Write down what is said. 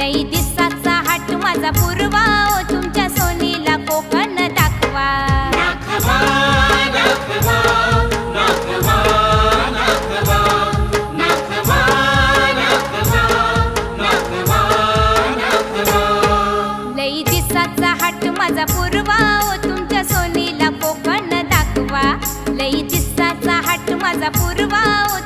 लई दिसाचा हाट माझा पूर्वा ओ तुमच्या सोनीला कोकण दाखवा दाखवा दाखवा दाखवा दाखवा दाखवा दाखवा दाखवा दाखवा लई दिसाचा हाट माझा पूर्वा ओ तुमच्या सोनीला कोकण दाखवा लई दिसाचा हाट माझा पूर्वा ओ